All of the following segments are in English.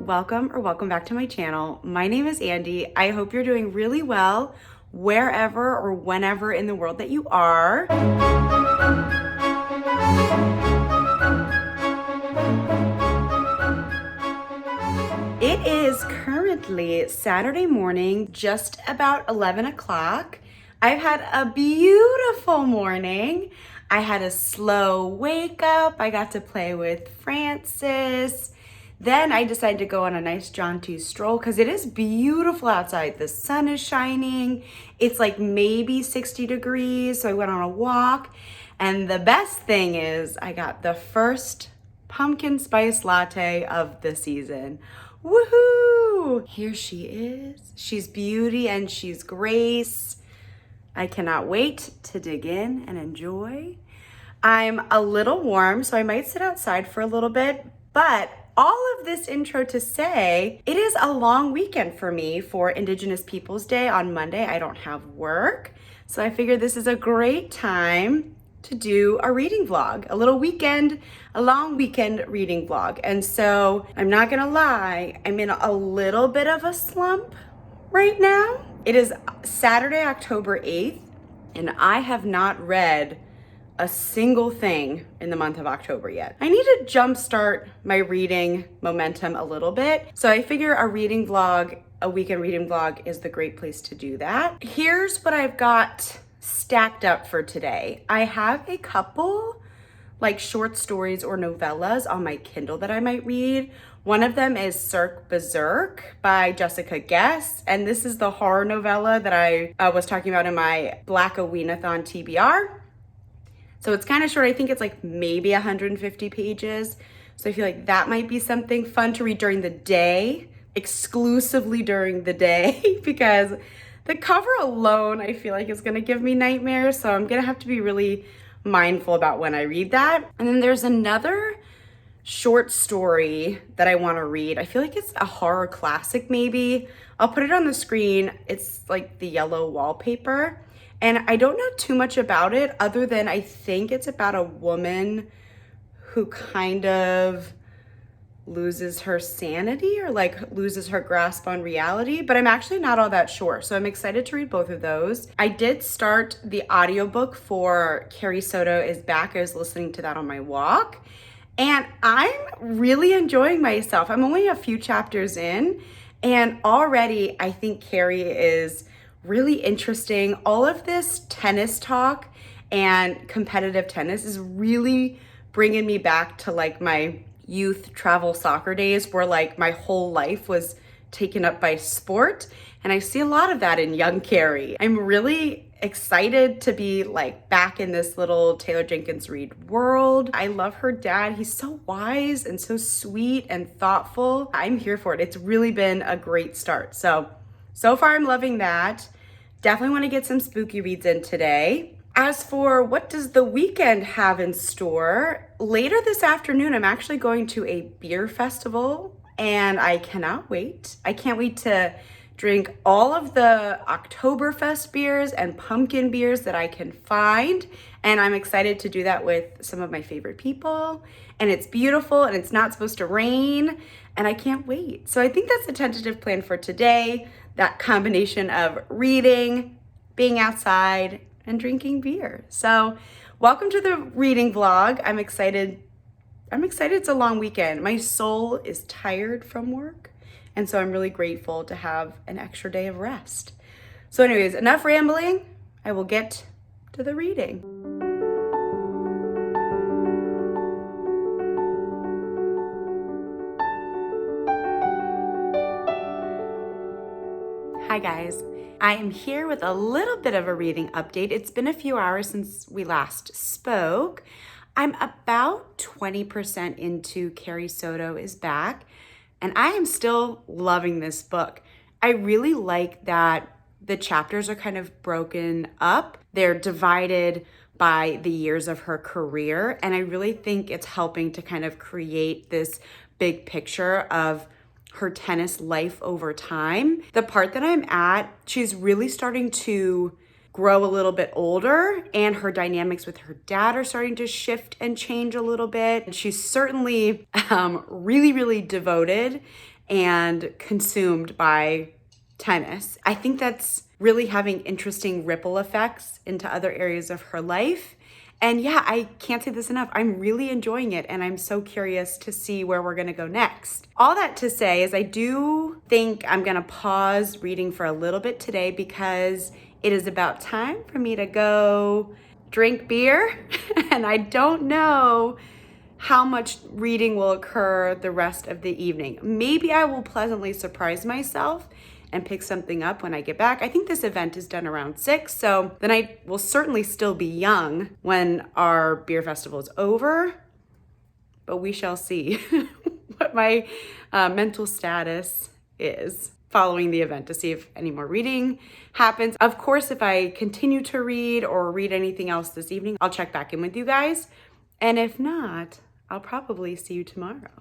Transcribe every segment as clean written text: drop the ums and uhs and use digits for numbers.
welcome back to my channel. My name is Andy. I hope you're doing really well wherever or whenever in the world that you are. It is currently Saturday morning, just about 11 o'clock. I've had a beautiful morning. I had a slow wake up. I got to play with Francis. Then I decided to go on a nice jaunty stroll because it is beautiful outside. The sun is shining. It's like maybe 60 degrees. So I went on a walk. And the best thing is I got the first pumpkin spice latte of the season. Woohoo! Here she is. She's beauty and she's grace. I cannot wait to dig in and enjoy. I'm a little warm, so I might sit outside for a little bit, but all of this intro to say, it is a long weekend for me for Indigenous Peoples Day on Monday. I don't have work, so I figured this is a great time to do a reading vlog, a long weekend reading vlog. And so I'm not gonna lie, I'm in a little bit of a slump right now. It is Saturday, October 8th, and I have not read a single thing in the month of October yet. I need to jumpstart my reading momentum a little bit. So I figure a weekend reading vlog is the great place to do that. Here's what I've got stacked up for today. I have a couple like short stories or novellas on my Kindle that I might read. One of them is Cirque, Bezerk by Jessica Guess. And this is the horror novella that I was talking about in my Black Aweenathon TBR. So it's kind of short. I think it's like maybe 150 pages. So I feel like that might be something fun to read during the day, exclusively during the day, because the cover alone, I feel like is gonna give me nightmares. So I'm gonna have to be really mindful about when I read that. And then there's another short story that I wanna read. I feel like it's a horror classic maybe. I'll put it on the screen. It's like the yellow wallpaper. And I don't know too much about it other than I think it's about a woman who kind of loses her sanity or like loses her grasp on reality, but I'm actually not all that sure. So I'm excited to read both of those. I did start the audiobook for Carrie Soto is Back. I was listening to that on my walk and I'm really enjoying myself. I'm only a few chapters in and already I think Carrie is really interesting. All of this tennis talk and competitive tennis is really bringing me back to like my youth travel soccer days where like my whole life was taken up by sport. And I see a lot of that in young Carrie. I'm really excited to be like back in this little Taylor Jenkins Reid world. I love her dad. He's so wise and so sweet and thoughtful. I'm here for it. It's really been a great start. So far I'm loving that. Definitely want to get some spooky reads in today. As for what does the weekend have in store, later this afternoon, I'm actually going to a beer festival and I cannot wait. I can't wait to drink all of the Oktoberfest beers and pumpkin beers that I can find. And I'm excited to do that with some of my favorite people. And it's beautiful and it's not supposed to rain and I can't wait. So I think that's the tentative plan for today. That combination of reading, being outside, and drinking beer. So welcome to the reading vlog. I'm excited it's a long weekend. My soul is tired from work. And so I'm really grateful to have an extra day of rest. So anyways, enough rambling. I will get to the reading. Hi guys, I am here with a little bit of a reading update. It's been a few hours since we last spoke. I'm about 20% into Carrie Soto is Back, and I am still loving this book. I really like that the chapters are kind of broken up. They're divided by the years of her career, and I really think it's helping to kind of create this big picture of her tennis life over time. The part that I'm at, she's really starting to grow a little bit older and her dynamics with her dad are starting to shift and change a little bit. She's certainly really, really devoted and consumed by tennis. I think that's really having interesting ripple effects into other areas of her life. And yeah, I can't say this enough. I'm really enjoying it, and I'm so curious to see where we're gonna go next. All that to say is I do think I'm gonna pause reading for a little bit today because it is about time for me to go drink beer. And I don't know how much reading will occur the rest of the evening. Maybe I will pleasantly surprise myself and pick something up when I get back. I think this event is done around 6, so then I will certainly still be young when our beer festival is over, but we shall see what my mental status is following the event to see if any more reading happens. Of course, if I continue to read or read anything else this evening, I'll check back in with you guys. And if not, I'll probably see you tomorrow.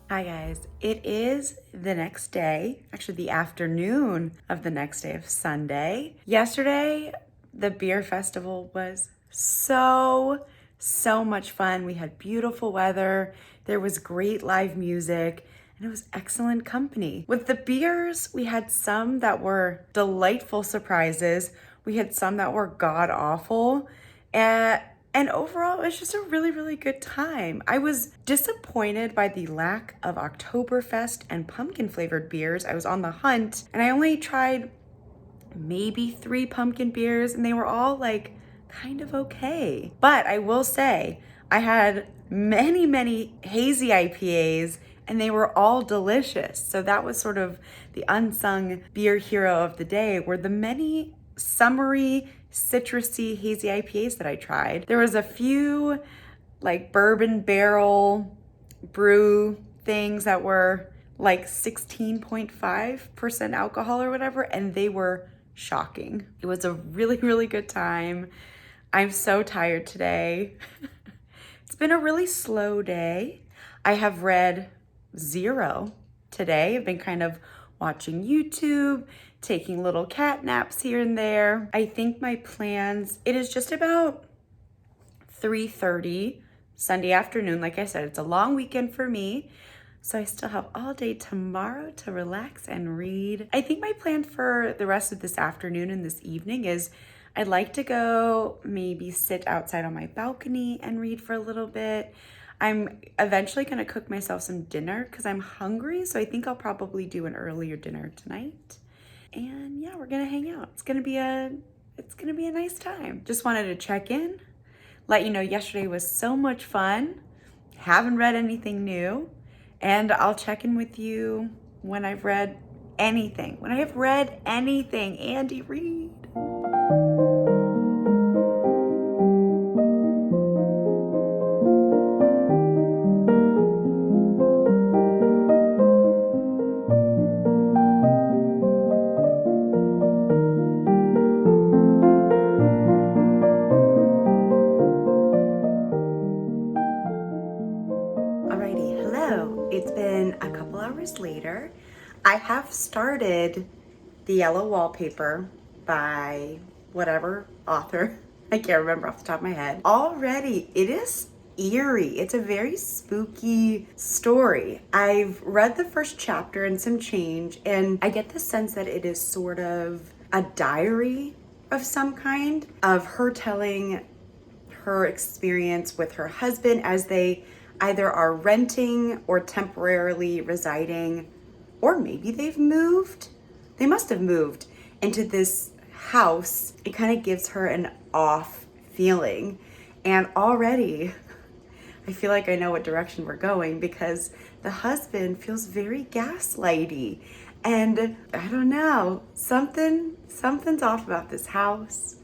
Hi guys, it is the next day, actually the afternoon of the next day of Sunday. Yesterday, the beer festival was so much fun. We had beautiful weather, there was great live music, and it was excellent company. With the beers, we had some that were delightful surprises. We had some that were god-awful. And overall, it was just a really good time. I was disappointed by the lack of Oktoberfest and pumpkin flavored beers. I was on the hunt and I only tried maybe 3 pumpkin beers and they were all like kind of okay. But I will say, I had many hazy IPAs and they were all delicious. So that was sort of the unsung beer hero of the day, were the many summery, citrusy, hazy IPAs that I tried. There was a few like bourbon barrel brew things that were like 16.5% alcohol or whatever, and they were shocking. It was a really good time. I'm so tired today. It's been a really slow day. I have read 0 today. I've been kind of watching YouTube, taking little cat naps here and there. I think my plans, it is just about 3:30 Sunday afternoon. Like I said, it's a long weekend for me, so I still have all day tomorrow to relax and read. I think my plan for the rest of this afternoon and this evening is I'd like to go maybe sit outside on my balcony and read for a little bit. I'm eventually gonna cook myself some dinner because I'm hungry, so I think I'll probably do an earlier dinner tonight. And yeah, we're gonna hang out. It's gonna be a nice time. Just wanted to check in, let you know yesterday was so much fun. Haven't read anything new, and I'll check in with you when I've read anything. When I have read anything, Andy, read. It's been a couple hours later. I have started The Yellow Wallpaper by whatever author. I can't remember off the top of my head. Already, it is eerie. It's a very spooky story. I've read the first chapter and some change, and I get the sense that it is sort of a diary of some kind, of her telling her experience with her husband as they either are renting or temporarily residing, or maybe they've moved. They must have moved into this house. It kind of gives her an off feeling. And already I feel like I know what direction we're going because the husband feels very gaslighty. And I don't know, something's off about this house.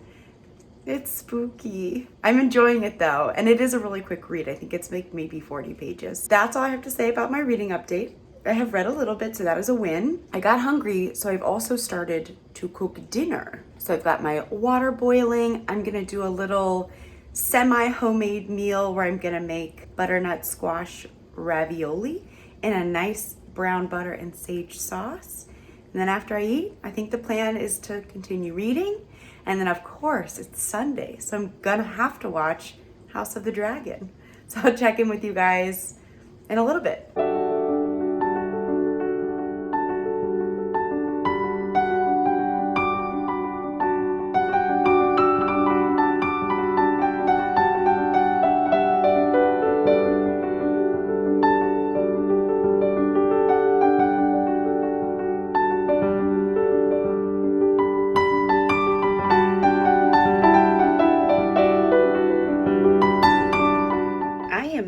It's spooky. I'm enjoying it though, and it is a really quick read. I think it's like maybe 40 pages. That's all I have to say about my reading update. I have read a little bit, so that is a win. I got hungry, so I've also started to cook dinner. So I've got my water boiling. I'm gonna do a little semi-homemade meal where I'm gonna make butternut squash ravioli in a nice brown butter and sage sauce. And then after I eat, I think the plan is to continue reading. And then of course it's Sunday, so I'm gonna have to watch House of the Dragon. So I'll check in with you guys in a little bit.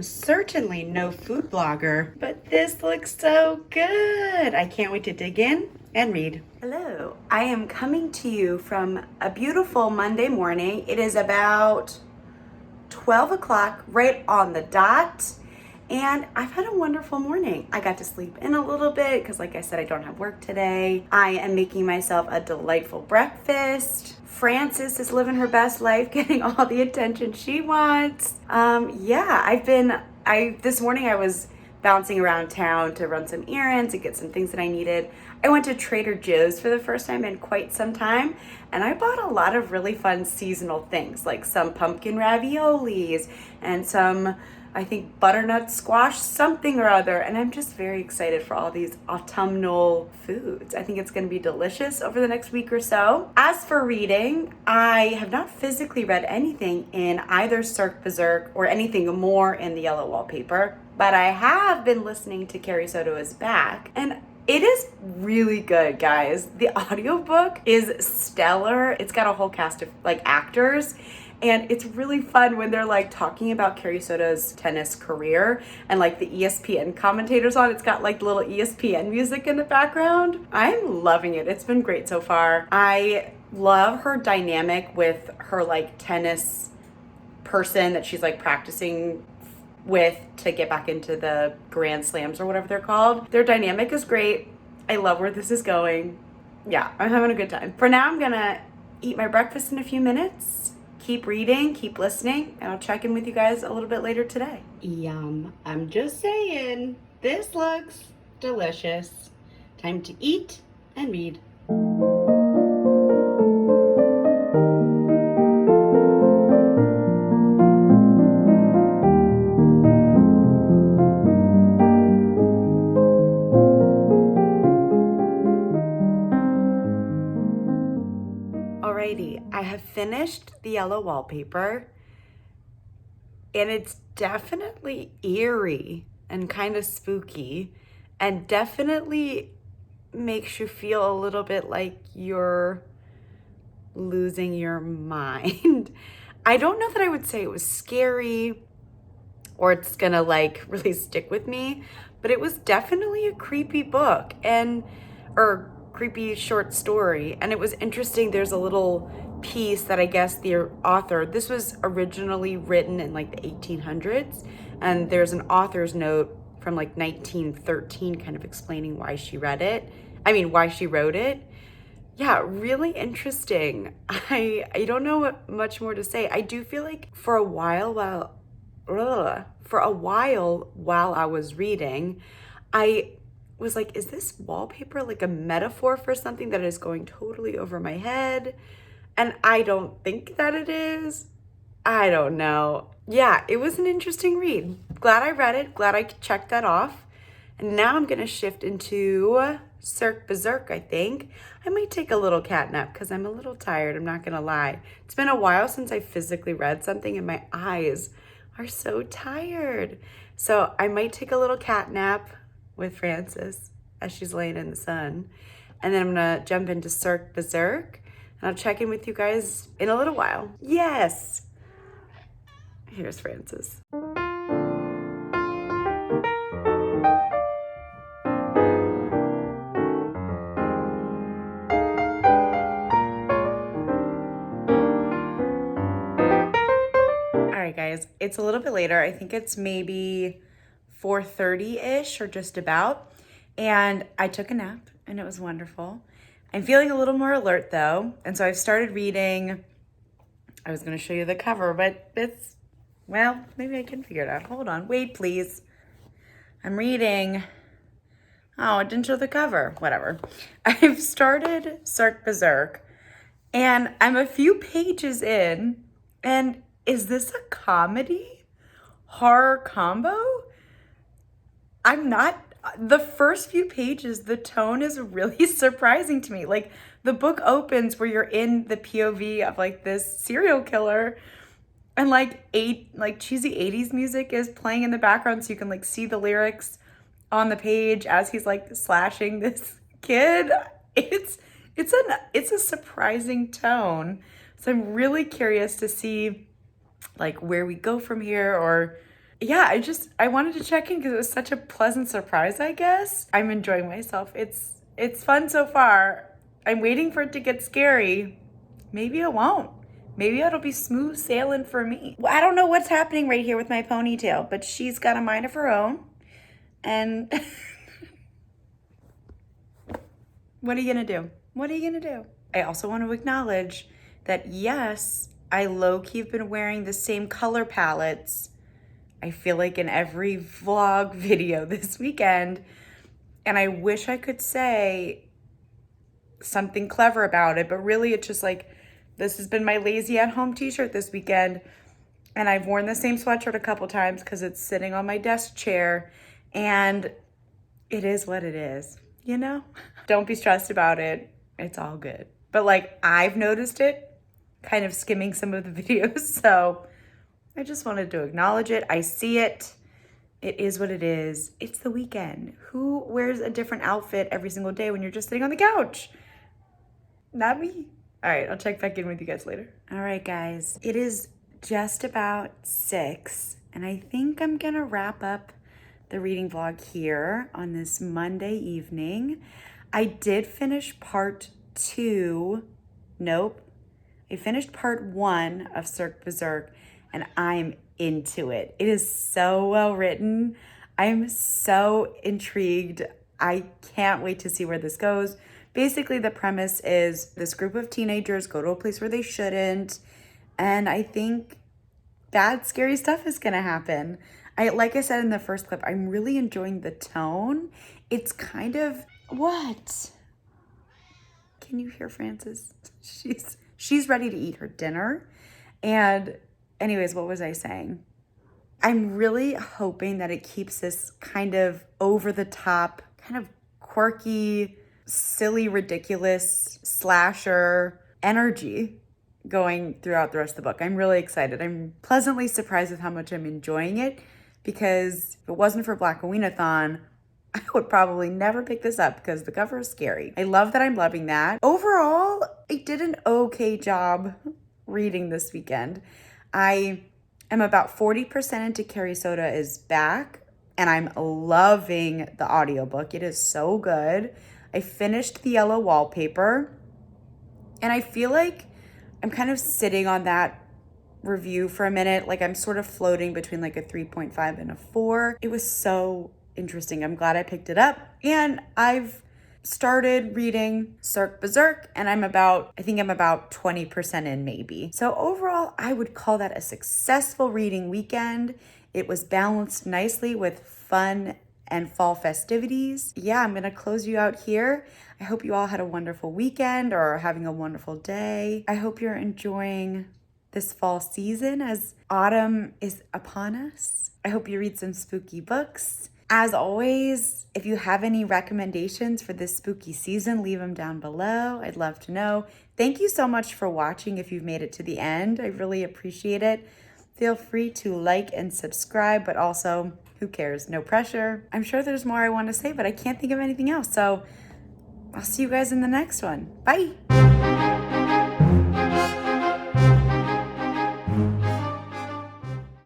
Certainly no food blogger, but this looks so good. I can't wait to dig in and read. Hello, I am coming to you from a beautiful Monday morning. It is about 12 o'clock, right on the dot. And I've had a wonderful morning. I got to sleep in a little bit because like I said, I don't have work today. I am making myself a delightful breakfast. Frances is living her best life, getting all the attention she wants. This morning I was bouncing around town to run some errands and get some things that I needed. I went to Trader Joe's for the first time in quite some time, and I bought a lot of really fun seasonal things, like some pumpkin raviolis and some, I think, butternut squash something or other, and I'm just very excited for all these autumnal foods. I think it's going to be delicious over the next week or so. As for reading, I have not physically read anything in either Cirque, Bezerk, or anything more in the yellow wallpaper, but I have been listening to Carrie Soto is Back, and it is really good, guys. The audiobook is stellar. It's got a whole cast of like actors. And it's really fun when they're like talking about Carrie Soto's tennis career and like the ESPN commentators on. It's got like little ESPN music in the background. I'm loving it. It's been great so far. I love her dynamic with her like tennis person that she's like practicing with to get back into the Grand Slams or whatever they're called. Their dynamic is great. I love where this is going. Yeah, I'm having a good time. For now, I'm gonna eat my breakfast in a few minutes. Keep reading, keep listening, and I'll check in with you guys a little bit later today. Yum. I'm just saying, this looks delicious. Time to eat and read. Alrighty, I have finished the yellow wallpaper, and it's definitely eerie and kind of spooky, and definitely makes you feel a little bit like you're losing your mind. I don't know that I would say it was scary or it's gonna like really stick with me, but it was definitely a creepy book or creepy short story. And it was interesting. There's a little piece that I guess the author, this was originally written in like the 1800s, and there's an author's note from like 1913 kind of explaining why she wrote it. Yeah, really interesting. I don't know what much more to say. I do feel like for a while while I was reading, I was like, is this wallpaper like a metaphor for something that is going totally over my head? And I don't think that it is. I don't know. Yeah, it was an interesting read. Glad I read it. Glad I checked that off. And now I'm going to shift into Cirque Bezerk, I think. I might take a little cat nap because I'm a little tired. I'm not going to lie. It's been a while since I physically read something and my eyes are so tired. So I might take a little cat nap with Frances as she's laying in the sun. And then I'm going to jump into Cirque Bezerk. And I'll check in with you guys in a little while. Yes. Here's Frances. right, guys, it's a little bit later. I think it's maybe 4:30-ish or just about. And I took a nap and it was wonderful. I'm feeling a little more alert though. And so I've started reading. I was going to show you the cover, but it's, well, maybe I can figure it out. Hold on. Wait, please. I'm reading. Oh, it didn't show the cover. Whatever. I've started Cirque Bezerk and I'm a few pages in. And is this a comedy horror combo? I'm not. The first few pages, the tone is really surprising to me. Like, the book opens where you're in the POV of like this serial killer, and like cheesy 80s music is playing in the background so you can like see the lyrics on the page as he's like slashing this kid. It's a surprising tone. So I'm really curious to see like where we go from here, or yeah, I wanted to check in because it was such a pleasant surprise, I guess. I'm enjoying myself. It's fun so far. I'm waiting for it to get scary. Maybe it won't. Maybe it'll be smooth sailing for me. Well, I don't know what's happening right here with my ponytail, but she's got a mind of her own. And what are you gonna do? What are you gonna do? I also want to acknowledge that yes, I low-key have been wearing the same color palettes, I feel like, in every vlog video this weekend. And I wish I could say something clever about it, but really it's just like, this has been my lazy at home t-shirt this weekend. And I've worn the same sweatshirt a couple times because it's sitting on my desk chair. And it is what it is, you know? Don't be stressed about it. It's all good. But like, I've noticed it kind of skimming some of the videos. So I just wanted to acknowledge it. I see it. It is what it is. It's the weekend. Who wears a different outfit every single day when you're just sitting on the couch? Not me. All right, I'll check back in with you guys later. All right, guys. It is just about 6, and I think I'm gonna wrap up the reading vlog here on this Monday evening. I did finish part 2. Nope. I finished part 1 of Cirque Bezerk, and I'm into it. It is so well written. I'm so intrigued. I can't wait to see where this goes. Basically, the premise is this group of teenagers go to a place where they shouldn't, and I think bad, scary stuff is gonna happen. Like I said in the first clip, I'm really enjoying the tone. It's kind of, what? Can you hear Frances? She's ready to eat her dinner. And anyways, what was I saying? I'm really hoping that it keeps this kind of over the top, kind of quirky, silly, ridiculous slasher energy going throughout the rest of the book. I'm really excited. I'm pleasantly surprised with how much I'm enjoying it, because if it wasn't for Black Aweenathon, I would probably never pick this up because the cover is scary. I love that I'm loving that. Overall, I did an okay job reading this weekend. I am about 40% into Carrie Soto is Back, and I'm loving the audiobook. It is so good. I finished the yellow wallpaper, and I feel like I'm kind of sitting on that review for a minute. Like, I'm sort of floating between like a 3.5 and a 4. It was so interesting. I'm glad I picked it up. And I've started reading Cirque Bezerk, and I think I'm about 20% in maybe. So overall, I would call that a successful reading weekend. It was balanced nicely with fun and fall festivities. Yeah, I'm gonna close you out here. I hope you all had a wonderful weekend or are having a wonderful day. I hope you're enjoying this fall season as autumn is upon us. I hope you read some spooky books. As always, if you have any recommendations for this spooky season, leave them down below. I'd love to know. Thank you so much for watching if you've made it to the end. I really appreciate it. Feel free to like and subscribe, but also, who cares? No pressure. I'm sure there's more I want to say, but I can't think of anything else. So I'll see you guys in the next one. Bye.